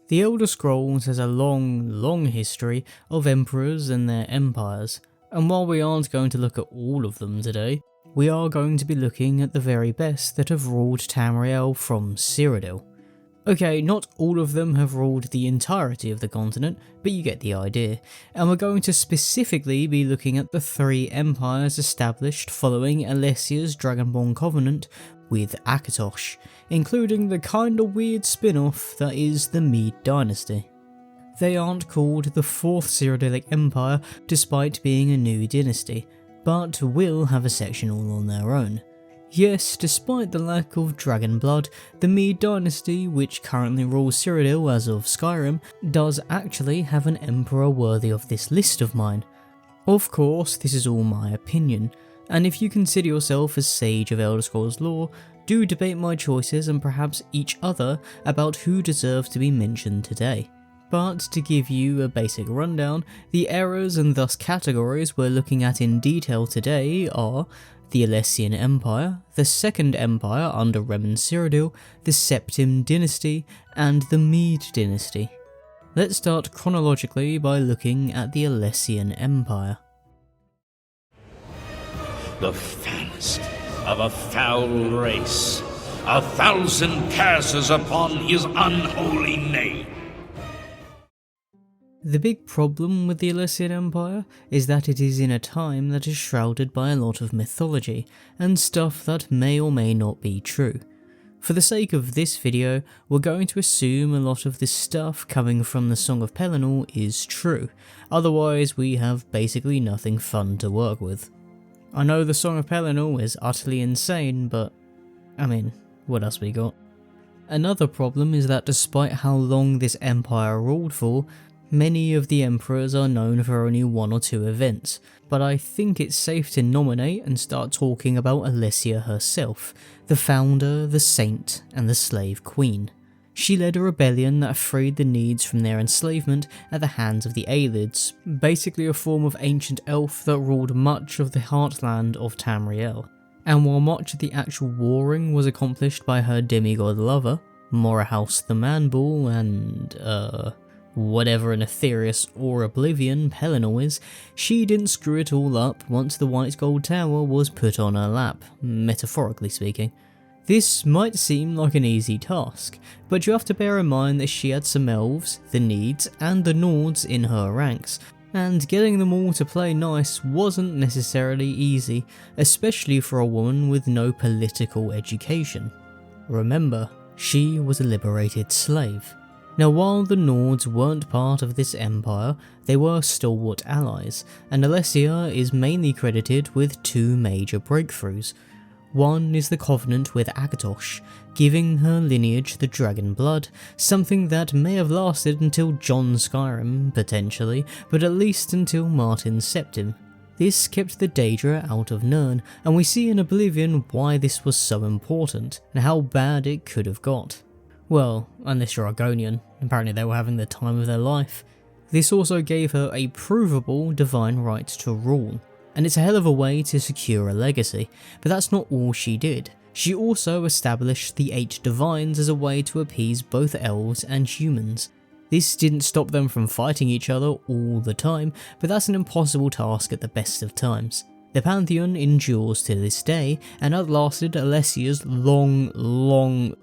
The Elder Scrolls has a long history of emperors and their empires, and while we aren't going to look at all of them today, we are going to be looking at the very best that have ruled Tamriel from Cyrodiil. Okay, not all of them have ruled the entirety of the continent, but you get the idea, and we're going to specifically be looking at the 3 empires established following Alessia's Dragonborn Covenant with Akatosh, including the kinda weird spin-off that is the Mede Dynasty. They aren't called the 4th Cyrodiilic Empire despite being a new dynasty, but will have a section all on their own. Yes, despite the lack of dragon blood, the Mede Dynasty, which currently rules Cyrodiil as of Skyrim, does actually have an emperor worthy of this list of mine. Of course, this is all my opinion, and if you consider yourself a sage of Elder Scrolls lore, do debate my choices and perhaps each other about who deserves to be mentioned today. But to give you a basic rundown, the eras and thus categories we're looking at in detail today are the Alessian Empire, the Second Empire under Reman Cyrodiil, the Septim Dynasty, and the Mede Dynasty. Let's start chronologically by looking at the Alessian Empire. The foulest of a foul race, 1,000 curses upon his unholy name. The big problem with the Alessian Empire is that it is in a time that is shrouded by a lot of mythology and stuff that may or may not be true. For the sake of this video, we're going to assume a lot of this stuff coming from the Song of Pelennor is true, otherwise we have basically nothing fun to work with. I know the Song of Pelennor is utterly insane, but I mean, what else we got? Another problem is that despite how long this empire ruled for, many of the emperors are known for only 1 or 2 events, but I think it's safe to nominate and start talking about Alessia herself, the founder, the saint, and the slave queen. She led a rebellion that freed the Needs from their enslavement at the hands of the Aelids, basically a form of ancient elf that ruled much of the heartland of Tamriel. And while much of the actual warring was accomplished by her demigod lover, Morahouse the Manbull and, whatever an Aetherius or Oblivion Pelennor is, she didn't screw it all up once the White Gold Tower was put on her lap, metaphorically speaking. This might seem like an easy task, but you have to bear in mind that she had some elves, the Needs, and the Nords in her ranks, and getting them all to play nice wasn't necessarily easy, especially for a woman with no political education. Remember, she was a liberated slave. Now while the Nords weren't part of this empire, they were stalwart allies, and Alessia is mainly credited with 2 major breakthroughs. One is the covenant with Akatosh, giving her lineage the dragon blood, something that may have lasted until John Skyrim, potentially, but at least until Martin Septim. This kept the Daedra out of Nirn, and we see in Oblivion why this was so important, and how bad it could have got. Well, unless you're Argonian, apparently they were having the time of their life. This also gave her a provable divine right to rule, and it's a hell of a way to secure a legacy, but that's not all she did. She also established the 8 divines as a way to appease both elves and humans. This didn't stop them from fighting each other all the time, but that's an impossible task at the best of times. The Pantheon endures to this day, and outlasted Alessia's long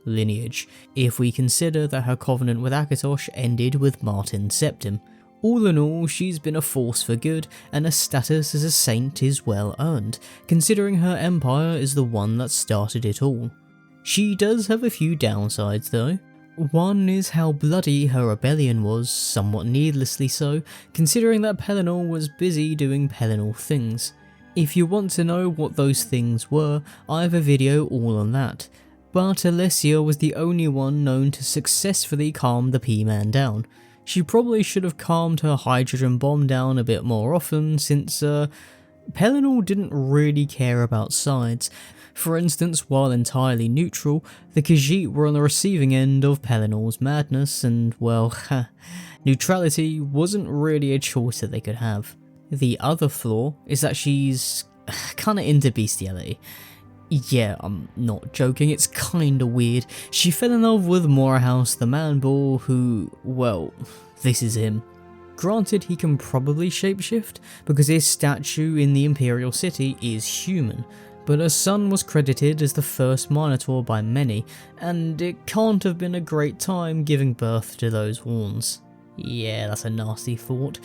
lineage, if we consider that her covenant with Akatosh ended with Martin Septim. All in all, she's been a force for good, and her status as a saint is well earned, considering her empire is the one that started it all. She does have a few downsides though. One is how bloody her rebellion was, somewhat needlessly so, considering that Pelennor was busy doing Pelennor things. If you want to know what those things were, I have a video all on that. But Alessia was the only one known to successfully calm the P-Man down. She probably should have calmed her hydrogen bomb down a bit more often, since Pelennor didn't really care about sides. For instance, while entirely neutral, the Khajiit were on the receiving end of Pellennor's madness, and well, neutrality wasn't really a choice that they could have. The other flaw is that she's kinda into bestiality. Yeah, I'm not joking, it's kinda weird. She fell in love with Morehouse the Man-Bull who, well, this is him. Granted, he can probably shapeshift, because his statue in the Imperial City is human, but her son was credited as the first Minotaur by many, and it can't have been a great time giving birth to those horns. Yeah, that's a nasty thought.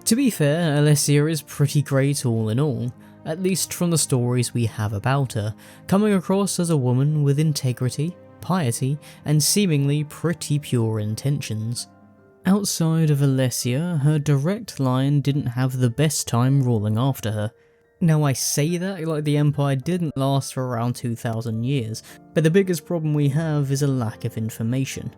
To be fair, Alessia is pretty great all in all, at least from the stories we have about her, coming across as a woman with integrity, piety, and seemingly pretty pure intentions. Outside of Alessia, her direct line didn't have the best time ruling after her. Now I say that like the Empire didn't last for around 2000 years, but the biggest problem we have is a lack of information.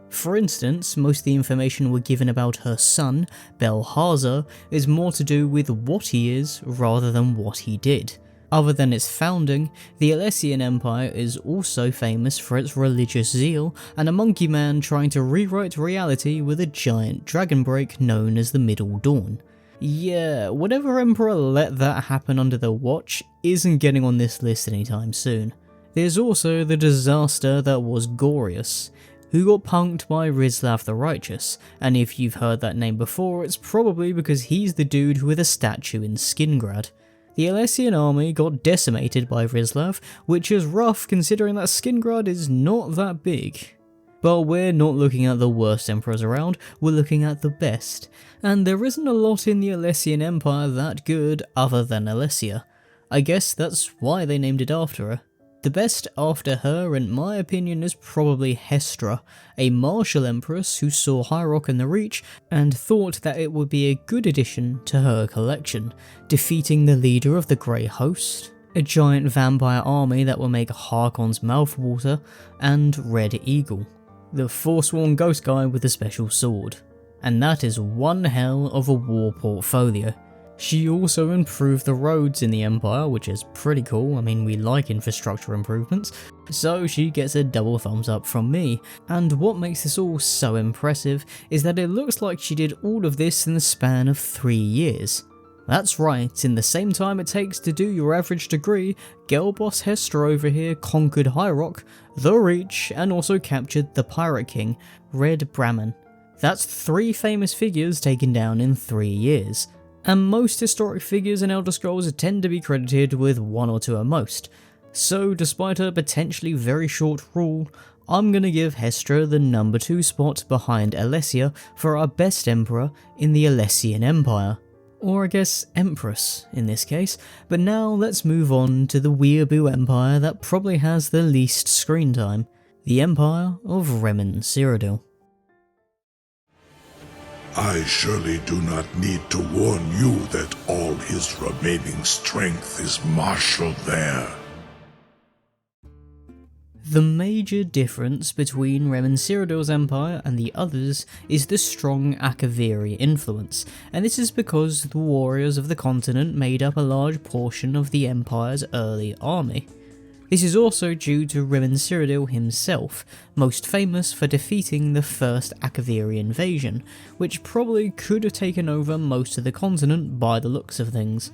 For instance, most of the information we're given about her son, Belhaza, is more to do with what he is rather than what he did. Other than its founding, the Alessian Empire is also famous for its religious zeal and a monkey man trying to rewrite reality with a giant dragon break known as the Middle Dawn. Yeah, whatever emperor let that happen under their watch isn't getting on this list anytime soon. There's also the disaster that was Gorius, who got punked by Rislav the Righteous, and if you've heard that name before, it's probably because he's the dude with a statue in Skingrad. The Alessian army got decimated by Rislav, which is rough considering that Skingrad is not that big. But we're not looking at the worst emperors around, we're looking at the best, and there isn't a lot in the Alessian Empire that good other than Alessia. I guess that's why they named it after her. The best after her, in my opinion, is probably Hestra, a martial empress who saw High Rock in the Reach and thought that it would be a good addition to her collection, defeating the leader of the Grey Host, a giant vampire army that will make Harkon's mouth water, and Red Eagle, the forsworn ghost guy with a special sword. And that is one hell of a war portfolio. She also improved the roads in the Empire, which is pretty cool. I mean, we like infrastructure improvements, so she gets a double thumbs up from me. And what makes this all so impressive is that it looks like she did all of this in the span of 3 years. That's right, in the same time it takes to do your average degree, girl boss Hestra over here conquered High Rock, the Reach, and also captured the Pirate King, Red Brahman. That's 3 famous figures taken down in 3 years. And most historic figures in Elder Scrolls tend to be credited with 1 or 2 at most. So despite her potentially very short rule, I'm gonna give Hestra the number 2 spot behind Alessia for our best emperor in the Alessian Empire. Or I guess Empress in this case, but now let's move on to the weeaboo empire that probably has the least screen time, the Empire of Reman Cyrodiil. I surely do not need to warn you that all his remaining strength is marshaled there. The major difference between Reman Cyrodiil's empire and the others is the strong Akaviri influence, and this is because the warriors of the continent made up a large portion of the empire's early army. This is also due to Reman Cyrodiil himself, most famous for defeating the first Akaviri invasion, which probably could have taken over most of the continent by the looks of things.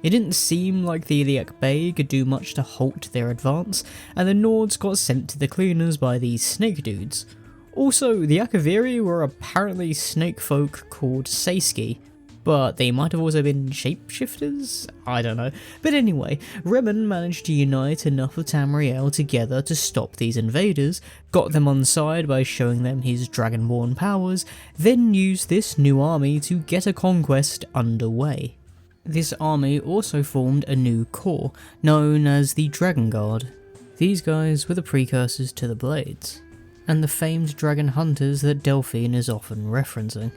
It didn't seem like the Iliac Bay could do much to halt their advance, and the Nords got sent to the cleaners by these snake dudes. Also, the Akaviri were apparently snake folk called Seiski, but they might have also been shapeshifters? I don't know. But anyway, Reman managed to unite enough of Tamriel together to stop these invaders, got them on side by showing them his dragonborn powers, then used this new army to get a conquest underway. This army also formed a new corps, known as the Dragon Guard. These guys were the precursors to the Blades, and the famed dragon hunters that Delphine is often referencing.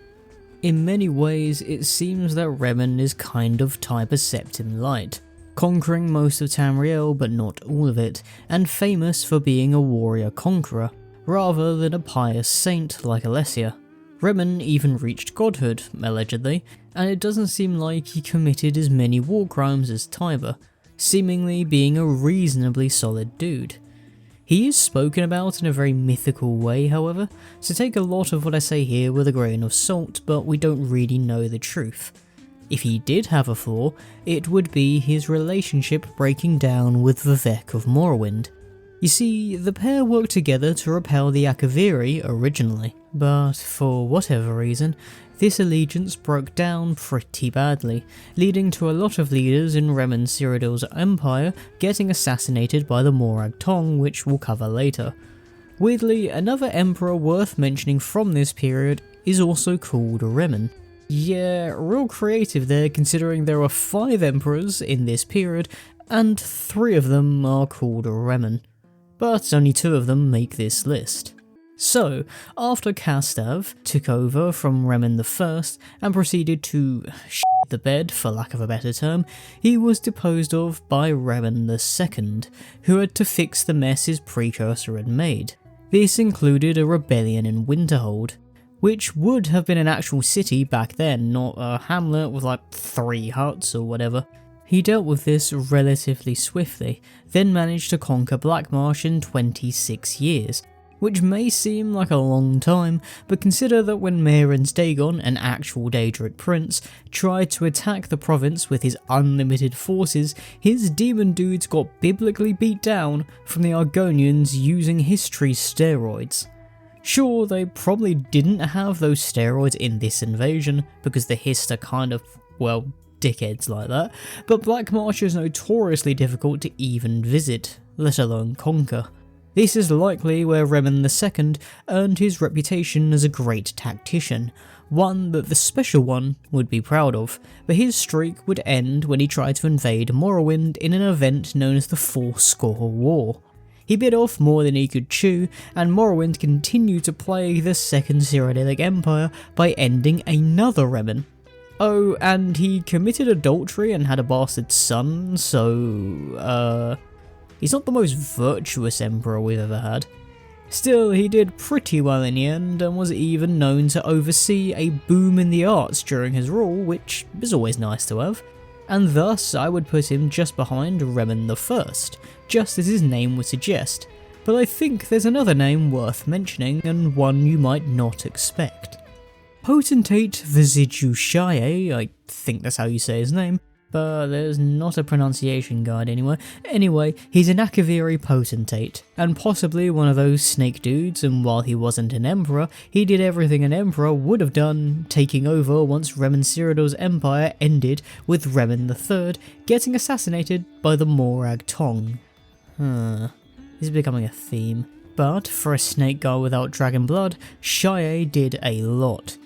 In many ways, it seems that Reman is kind of type a Septim Light, conquering most of Tamriel but not all of it, and famous for being a warrior conqueror, rather than a pious saint like Alessia. Reman even reached godhood, allegedly, and it doesn't seem like he committed as many war crimes as Tiber, seemingly being a reasonably solid dude. He is spoken about in a very mythical way, however, so take a lot of what I say here with a grain of salt, but we don't really know the truth. If he did have a flaw, it would be his relationship breaking down with Vivek of Morrowind. You see, the pair worked together to repel the Akaviri originally, but for whatever reason, this allegiance broke down pretty badly, leading to a lot of leaders in Reman Cyrodiil's empire getting assassinated by the Morag Tong, which we'll cover later. Weirdly, another emperor worth mentioning from this period is also called Reman. Yeah, real creative there considering there are 5 emperors in this period, and 3 of them are called Reman. But only 2 of them make this list. So, after Kastav took over from Reman I and proceeded to shit the bed, for lack of a better term, he was deposed of by Reman II, who had to fix the mess his precursor had made. This included a rebellion in Winterhold, which would have been an actual city back then, not a hamlet with like 3 huts or whatever. He dealt with this relatively swiftly, then managed to conquer Blackmarsh in 26 years, which may seem like a long time, but consider that when Marin's Dagon, an actual Daedric prince, tried to attack the province with his unlimited forces, his demon dudes got biblically beat down from the Argonians using history steroids. Sure, they probably didn't have those steroids in this invasion, because the Hist are kind of, well, dickheads like that, but Blackmarsh is notoriously difficult to even visit, let alone conquer. This is likely where Reman II earned his reputation as a great tactician, one that the Special One would be proud of, but his streak would end when he tried to invade Morrowind in an event known as the Fourscore War. He bit off more than he could chew, and Morrowind continued to plague the Second Cyrodiilic Empire by ending another Reman. Oh, and he committed adultery and had a bastard son, so, he's not the most virtuous emperor we've ever had. Still, he did pretty well in the end, and was even known to oversee a boom in the arts during his rule, which is always nice to have, and thus I would put him just behind Reman I, just as his name would suggest, but I think there's another name worth mentioning, and one you might not expect. Potentate Vizijushaye, I think that's how you say his name, but there's not a pronunciation guide anywhere. Anyway, he's an Akaviri potentate, and possibly one of those snake dudes, and while he wasn't an emperor, he did everything an emperor would have done, taking over once Reman Cyrodiil's empire ended with Reman III getting assassinated by the Morag Tong. This is becoming a theme. But for a snake guy without dragon blood, Shaye did a lot.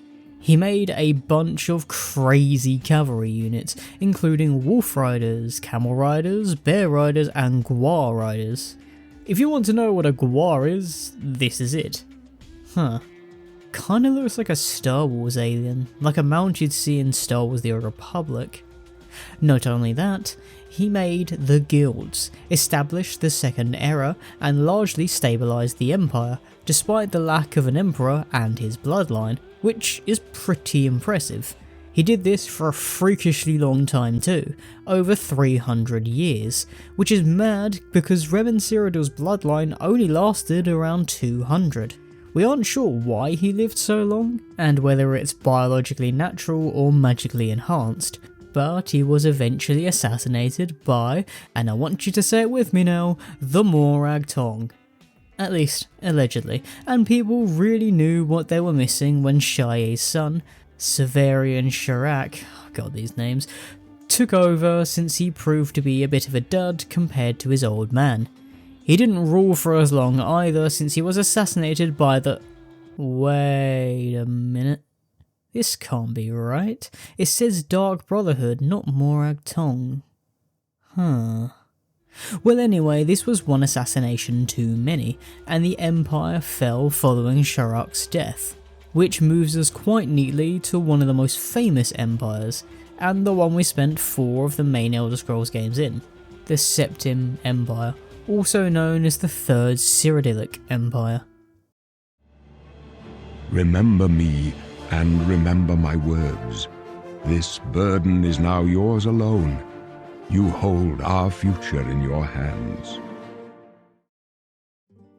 He made a bunch of crazy cavalry units, including wolf riders, camel riders, bear riders, and gwar riders. If you want to know what a gwar is, this is it. Kinda looks like a Star Wars alien, like a mount you'd see in Star Wars The Old Republic. Not only that, he made the guilds, established the Second Era, and largely stabilised the empire, despite the lack of an emperor and his bloodline, which is pretty impressive. He did this for a freakishly long time too, over 300 years, which is mad because Reman Cyrodiil's bloodline only lasted around 200. We aren't sure why he lived so long, and whether it's biologically natural or magically enhanced, but he was eventually assassinated by, and I want you to say it with me now, the Morag Tong. At least, allegedly, and people really knew what they were missing when Shaye's son, Severian Sharak, god these names, took over since he proved to be a bit of a dud compared to his old man. He didn't rule for as long either since he was assassinated by the... Wait a minute. This can't be right. It says Dark Brotherhood, not Morag Tong. Well anyway, this was one assassination too many, and the empire fell following Sharak's death, which moves us quite neatly to one of the most famous empires, and the one we spent 4 of the main Elder Scrolls games in, the Septim Empire, also known as the Third Cyrodiilic Empire. Remember me, and remember my words. This burden is now yours alone. You hold our future in your hands.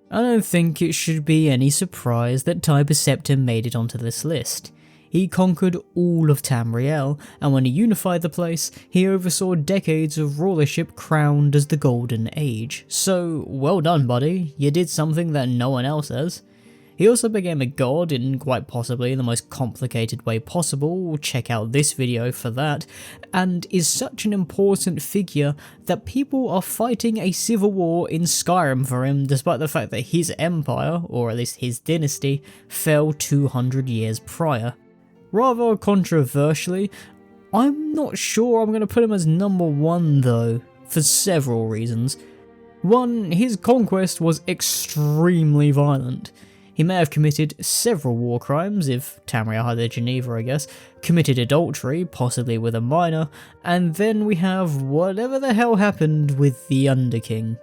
I don't think it should be any surprise that Tiber Septim made it onto this list. He conquered all of Tamriel, and when he unified the place, he oversaw decades of rulership crowned as the Golden Age. So, well done buddy, you did something that no one else has. He also became a god in quite possibly the most complicated way possible, check out this video for that, and is such an important figure that people are fighting a civil war in Skyrim for him despite the fact that his empire, or at least his dynasty, fell 200 years prior. Rather controversially, I'm not sure I'm going to put him as number 1 though, for several reasons. One, his conquest was extremely violent. He may have committed several war crimes, if Tamriel had their Geneva I guess, committed adultery, possibly with a minor, and then we have whatever the hell happened with the Underking.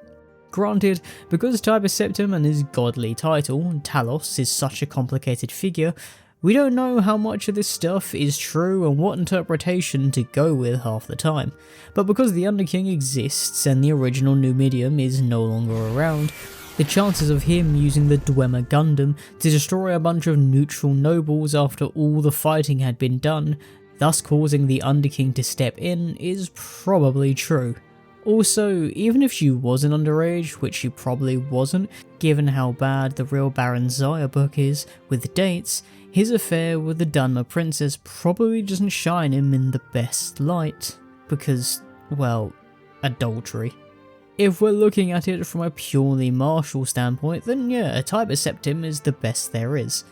Granted, because Tiber Septim and his godly title, Talos, is such a complicated figure, we don't know how much of this stuff is true and what interpretation to go with half the time. But because the Underking exists and the original Numidium is no longer around, the chances of him using the Dwemer Gundam to destroy a bunch of neutral nobles after all the fighting had been done, thus causing the Underking to step in, is probably true. Also, even if she wasn't underage, which she probably wasn't, given how bad the real Baron Zaya book is with dates, his affair with the Dunmer princess probably doesn't shine him in the best light, because, well, adultery. If we're looking at it from a purely martial standpoint, then yeah, Tiber Septim is the best there is.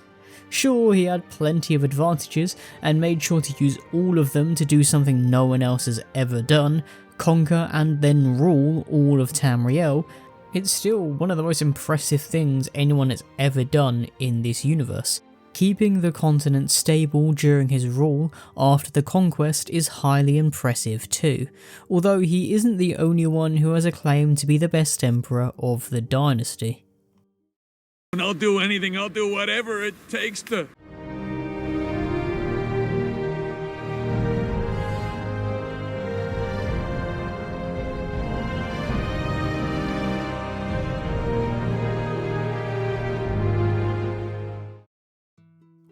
Sure, he had plenty of advantages and made sure to use all of them to do something no one else has ever done, conquer and then rule all of Tamriel. It's still one of the most impressive things anyone has ever done in this universe. Keeping the continent stable during his rule after the conquest is highly impressive too, although he isn't the only one who has a claim to be the best emperor of the dynasty. I'll do anything, I'll do whatever it takes to...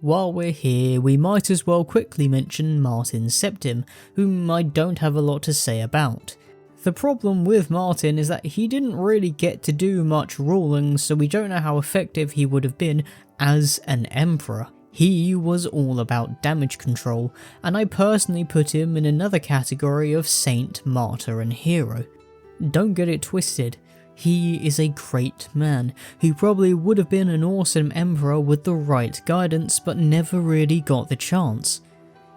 While we're here, we might as well quickly mention Martin Septim, whom I don't have a lot to say about. The problem with Martin is that he didn't really get to do much ruling, so we don't know how effective he would have been as an emperor. He was all about damage control, and I personally put him in another category of saint, martyr and hero. Don't get it twisted. He is a great man, who probably would have been an awesome emperor with the right guidance but never really got the chance.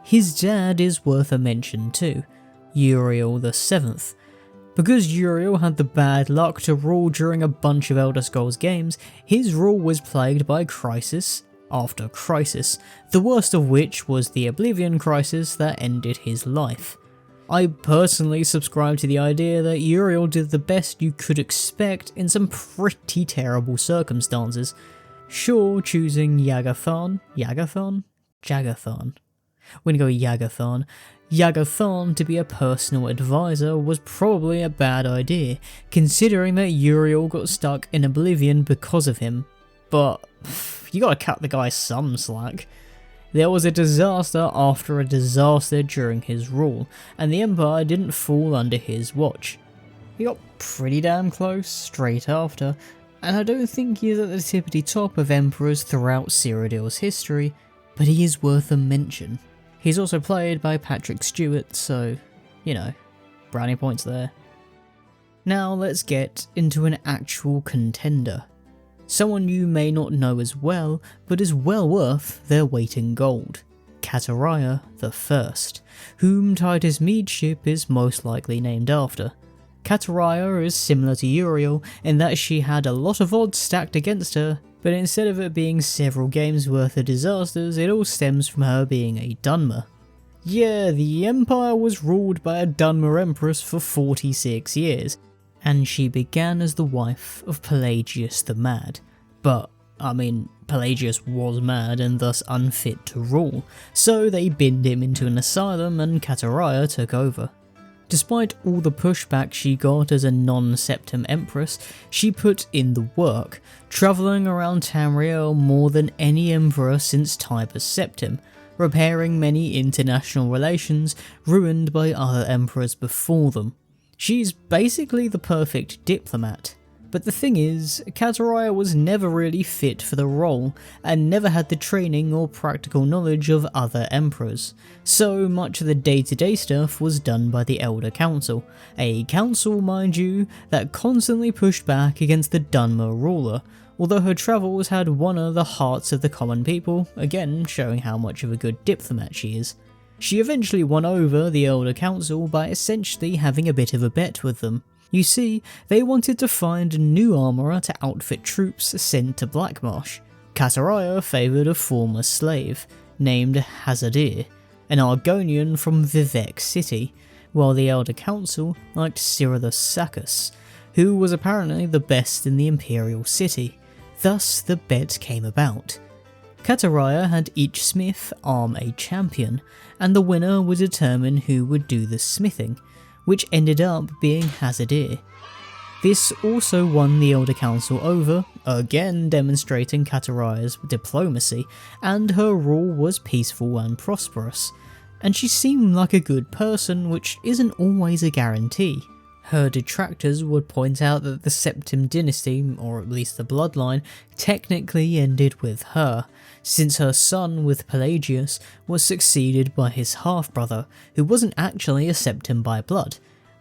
His dad is worth a mention too, Uriel VII. Because Uriel had the bad luck to rule during a bunch of Elder Scrolls games, his rule was plagued by crisis after crisis, the worst of which was the Oblivion crisis that ended his life. I personally subscribe to the idea that Uriel did the best you could expect in some pretty terrible circumstances. Sure, choosing Yagathon to be a personal advisor was probably a bad idea, considering that Uriel got stuck in Oblivion because of him, but you gotta cut the guy some slack. There was a disaster after a disaster during his rule, and the Empire didn't fall under his watch. He got pretty damn close straight after, and I don't think he is at the tippity top of emperors throughout Cyrodiil's history, but he is worth a mention. He's also played by Patrick Stewart, so, you know, brownie points there. Now let's get into an actual contender. Someone you may not know as well, but is well worth their weight in gold. Catariah I, whom Titus Mede's ship is most likely named after. Catariah is similar to Uriel in that she had a lot of odds stacked against her, but instead of it being several games worth of disasters, it all stems from her being a Dunmer. Yeah, the Empire was ruled by a Dunmer Empress for 46 years, and she began as the wife of Pelagius the Mad. But, I mean, Pelagius was mad and thus unfit to rule, so they binned him into an asylum and Catariah took over. Despite all the pushback she got as a non-Septim Empress, she put in the work, travelling around Tamriel more than any emperor since Tiber Septim, repairing many international relations ruined by other emperors before them. She's basically the perfect diplomat. But the thing is, Cyrodiil was never really fit for the role, and never had the training or practical knowledge of other emperors. So much of the day-to-day stuff was done by the Elder Council, a council, mind you, that constantly pushed back against the Dunmer ruler, although her travels had won her the hearts of the common people, again showing how much of a good diplomat she is. She eventually won over the Elder Council by essentially having a bit of a bet with them. You see, they wanted to find a new armourer to outfit troops sent to Blackmarsh. Cyrodiil favoured a former slave, named Cyrodiil, an Argonian from Vivec City, while the Elder Council liked Cyrodiilic, who was apparently the best in the Imperial City. Thus the bet came about. Cyrodiil had each smith arm a champion, and the winner would determine who would do the smithing, which ended up being Cyrodiil. This also won the Elder Council over, again demonstrating Cyrodiil's diplomacy, and her rule was peaceful and prosperous. And she seemed like a good person, which isn't always a guarantee. Her detractors would point out that the Septim Dynasty, or at least the bloodline, technically ended with her, since her son with Pelagius was succeeded by his half-brother, who wasn't actually a Septim by blood.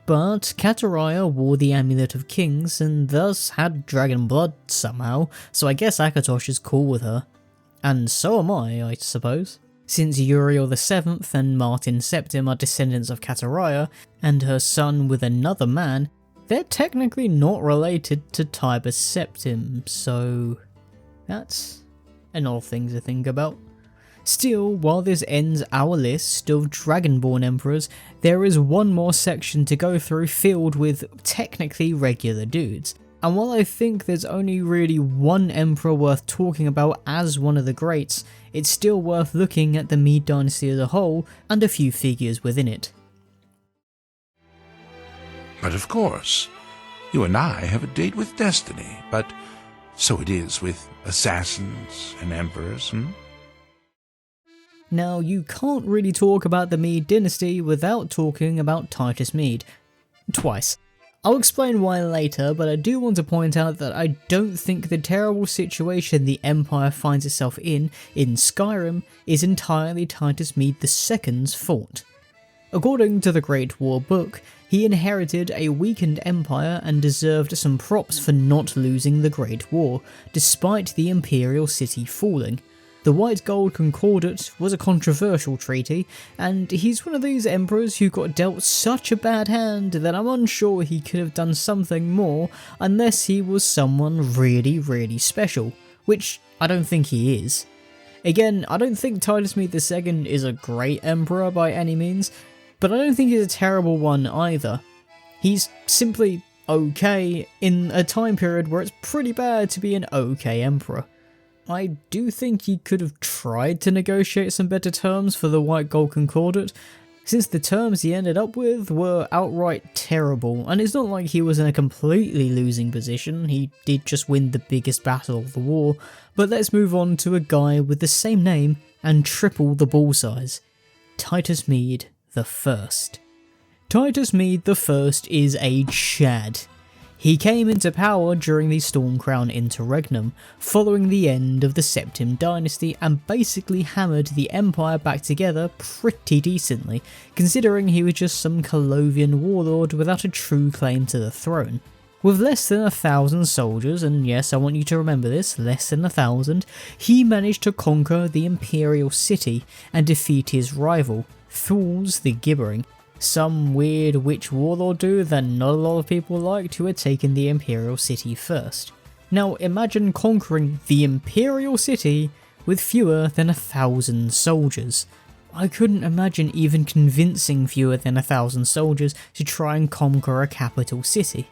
But Cyrodiil wore the Amulet of Kings and thus had dragon blood somehow, so I guess Akatosh is cool with her. And so am I suppose. Since Uriel VII and Martin Septim are descendants of Cyrodiil, and her son with another man, they're technically not related to Tibus Septim, so that's an odd thing to think about. Still, while this ends our list of Dragonborn emperors, there is one more section to go through filled with technically regular dudes. And while I think there's only really one emperor worth talking about as one of the greats, it's still worth looking at the Mede Dynasty as a whole and a few figures within it. But of course, you and I have a date with destiny, but so it is with assassins and emperors, Now, you can't really talk about the Mede Dynasty without talking about Titus Mede. Twice. I'll explain why later, but I do want to point out that I don't think the terrible situation the Empire finds itself in Skyrim, is entirely Titus Mede II's fault. According to the Great War book, he inherited a weakened empire and deserved some props for not losing the Great War, despite the Imperial City falling. The White Gold Concordat was a controversial treaty, and he's one of these emperors who got dealt such a bad hand that I'm unsure he could have done something more unless he was someone really, really special, which I don't think he is. Again, I don't think Titus Mede II is a great emperor by any means, but I don't think he's a terrible one either. He's simply okay in a time period where it's pretty bad to be an okay emperor. I do think he could have tried to negotiate some better terms for the White Gold Concordat, since the terms he ended up with were outright terrible, and it's not like he was in a completely losing position, he did just win the biggest battle of the war. But let's move on to a guy with the same name and triple the ball size, Titus Mede I. Titus Mede I is a Chad. He came into power during the Stormcrown Interregnum, following the end of the Septim Dynasty, and basically hammered the Empire back together pretty decently, considering he was just some Colovian warlord without a true claim to the throne. With less than 1,000 soldiers, and yes, I want you to remember this, less than 1,000, he managed to conquer the Imperial City and defeat his rival, Thulz the Gibbering, some weird witch warlord dude that not a lot of people liked who had taken the Imperial City first. Now imagine conquering the Imperial City with fewer than 1,000 soldiers. I couldn't imagine even convincing fewer than 1,000 soldiers to try and conquer a capital city.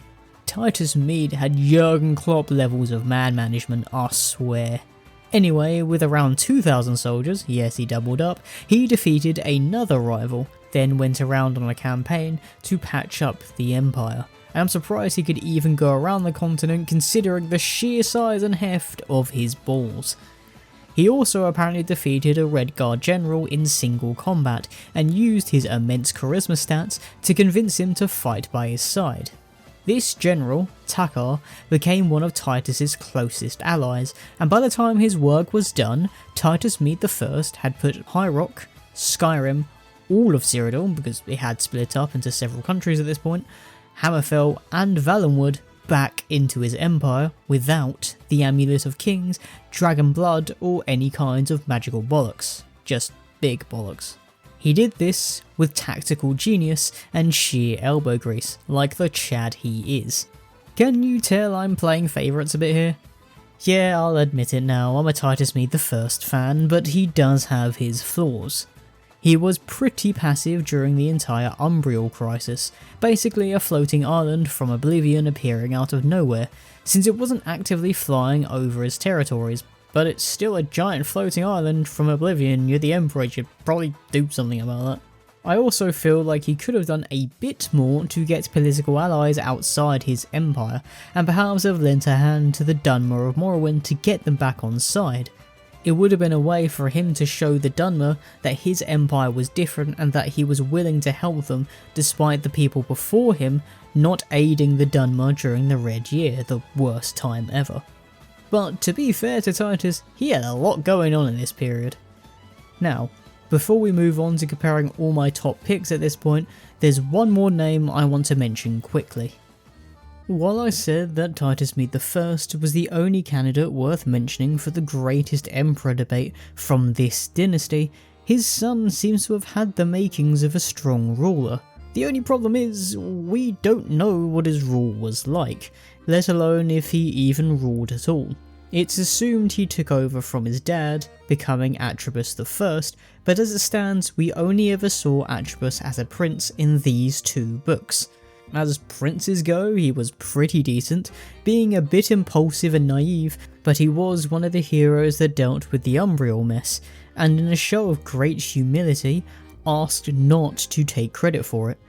Titus Mede had Jurgen Klopp levels of man management, I swear. Anyway, with around 2,000 soldiers, yes he doubled up, he defeated another rival, then went around on a campaign to patch up the empire. And I'm surprised he could even go around the continent considering the sheer size and heft of his balls. He also apparently defeated a Red Guard general in single combat and used his immense charisma stats to convince him to fight by his side. This general, Takar, became one of Titus's closest allies, and by the time his work was done, Titus Mede I had put High Rock, Skyrim, all of Cyrodiil, because it had split up into several countries at this point, Hammerfell and Valenwood back into his empire without the Amulet of Kings, Dragon Blood, or any kinds of magical bollocks. Just big bollocks. He did this with tactical genius and sheer elbow grease, like the Chad he is. Can you tell I'm playing favourites a bit here? Yeah, I'll admit it now, I'm a Titus Mede I fan, but he does have his flaws. He was pretty passive during the entire Umbriel crisis, basically a floating island from oblivion appearing out of nowhere, since it wasn't actively flying over his territories. But it's still a giant floating island from oblivion. You're the Emperor, you should probably do something about that. I also feel like he could have done a bit more to get political allies outside his empire, and perhaps have lent a hand to the Dunmer of Morrowind to get them back on side. It would have been a way for him to show the Dunmer that his empire was different and that he was willing to help them despite the people before him not aiding the Dunmer during the Red Year, the worst time ever. But to be fair to Titus, he had a lot going on in this period. Now, before we move on to comparing all my top picks at this point, there's one more name I want to mention quickly. While I said that Titus Mede I was the only candidate worth mentioning for the greatest emperor debate from this dynasty, his son seems to have had the makings of a strong ruler. The only problem is, we don't know what his rule was like, let alone if he even ruled at all. It's assumed he took over from his dad, becoming Atrebus I, but as it stands, we only ever saw Atrebus as a prince in these two books. As princes go, he was pretty decent, being a bit impulsive and naive, but he was one of the heroes that dealt with the Umbriel mess, and in a show of great humility, asked not to take credit for it.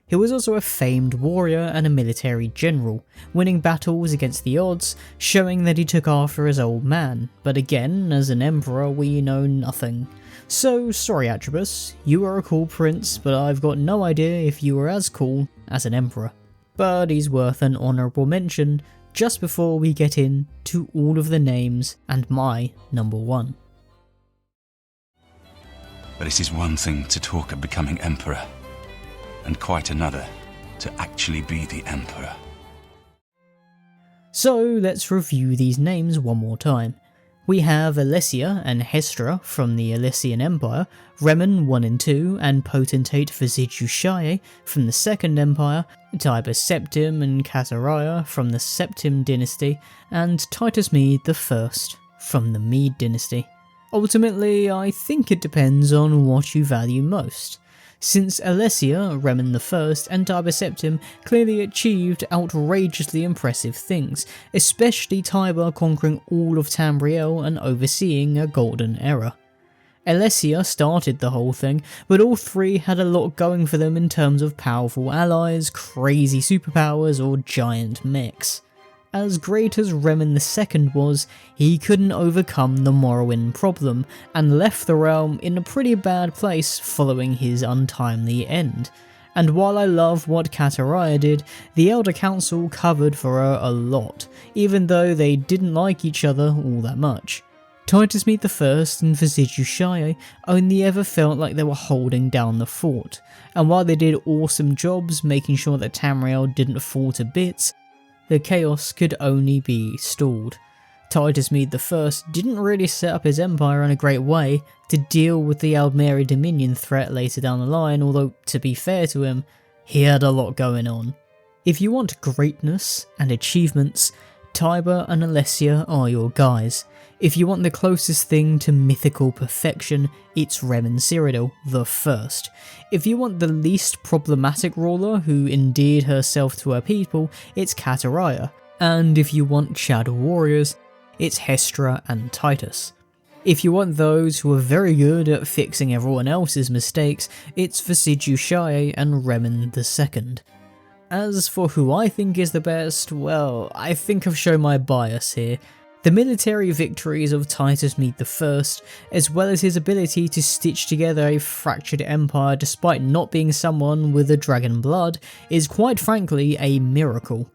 He was also a famed warrior and a military general, winning battles against the odds, showing that he took after his old man, but again, as an emperor we know nothing. So sorry Atrebus, you are a cool prince, but I've got no idea if you were as cool as an emperor. But he's worth an honourable mention just before we get into all of the names and my number one. But it is one thing to talk of becoming emperor, and quite another to actually be the emperor. So let's review these names one more time. We have Alessia and Hestra from the Alessian Empire, Reman 1 and 2 and potentate Vizigishae from the Second Empire, Tiber Septim and Cazariah from the Septim Dynasty, and Titus Mede I from the Mede Dynasty. Ultimately, I think it depends on what you value most. Since Alessia, Reman I and Tiber Septim clearly achieved outrageously impressive things, especially Tiber conquering all of Tamriel and overseeing a golden era. Alessia started the whole thing, but all three had a lot going for them in terms of powerful allies, crazy superpowers, or giant mechs. As great as Reman II was, he couldn't overcome the Morrowind problem, and left the realm in a pretty bad place following his untimely end. And while I love what Cazariah did, the Elder Council covered for her a lot, even though they didn't like each other all that much. Titus Mede I and Vizigishae only ever felt like they were holding down the fort, and while they did awesome jobs making sure that Tamriel didn't fall to bits, the chaos could only be stalled. Titus Mede I didn't really set up his empire in a great way to deal with the Aldmeri Dominion threat later down the line, although to be fair to him, he had a lot going on. If you want greatness and achievements, Tiber and Alessia are your guys. If you want the closest thing to mythical perfection, it's Reman Cyrodiil the First. If you want the least problematic ruler who endeared herself to her people, it's Cazariah. And if you want Chad warriors, it's Hestra and Titus. If you want those who are very good at fixing everyone else's mistakes, it's Vizigishae and Reman II. As for who I think is the best, well, I think I've shown my bias here. The military victories of Titus Mede I, as well as his ability to stitch together a fractured empire despite not being someone with a dragon blood, is quite frankly a miracle.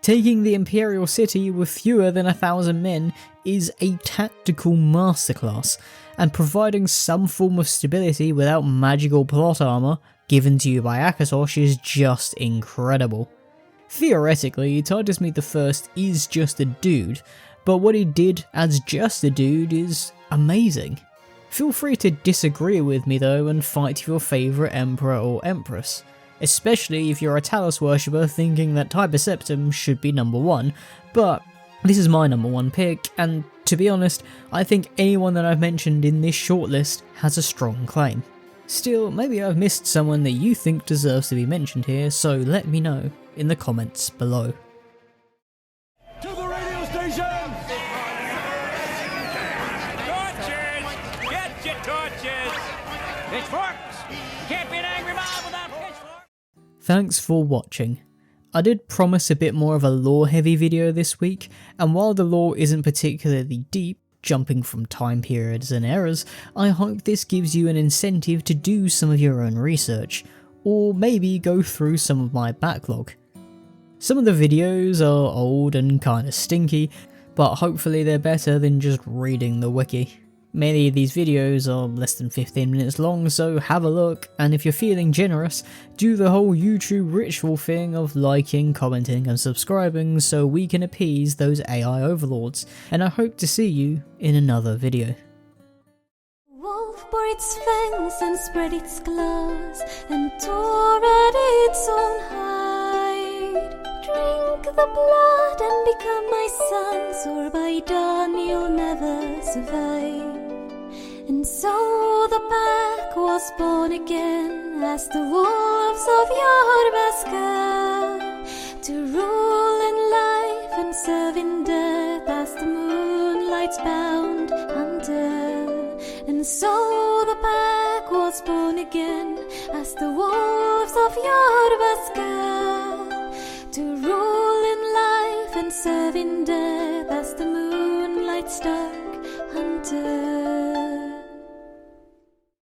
Taking the imperial city with fewer than 1,000 men is a tactical masterclass, and providing some form of stability without magical plot armor given to you by Akatosh is just incredible. Theoretically, Titus Mede I is just a dude, but what he did as just a dude is amazing. Feel free to disagree with me though and fight your favourite emperor or empress, especially if you're a Talos worshipper thinking that Tiber Septim should be number 1, but this is my number 1 pick, and to be honest, I think anyone that I've mentioned in this shortlist has a strong claim. Still, maybe I've missed someone that you think deserves to be mentioned here, so let me know in the comments below. To the radio station! Torches! Get your torches! Pitchforks! Can't be an angry mob without pitchforks! Thanks for watching. I did promise a bit more of a lore-heavy video this week, and while the lore isn't particularly deep, jumping from time periods and eras, I hope this gives you an incentive to do some of your own research, or maybe go through some of my backlog. Some of the videos are old and kinda stinky, but hopefully they're better than just reading the wiki. Many of these videos are less than 15 minutes long, so have a look, and if you're feeling generous, do the whole YouTube ritual thing of liking, commenting and subscribing so we can appease those AI overlords, and I hope to see you in another video. Wolf bore its fangs and spread its claws, and tore at its own hide. Drink the blood and become my sons, or by dawn you'll never survive. And so the pack was born again as the Wolves of Jorrvaskr, to rule in life and serve in death as the moonlight's bound hunter. And so the pack was born again as the Wolves of Jorrvaskr, to rule in life and serve in death as the moonlight star.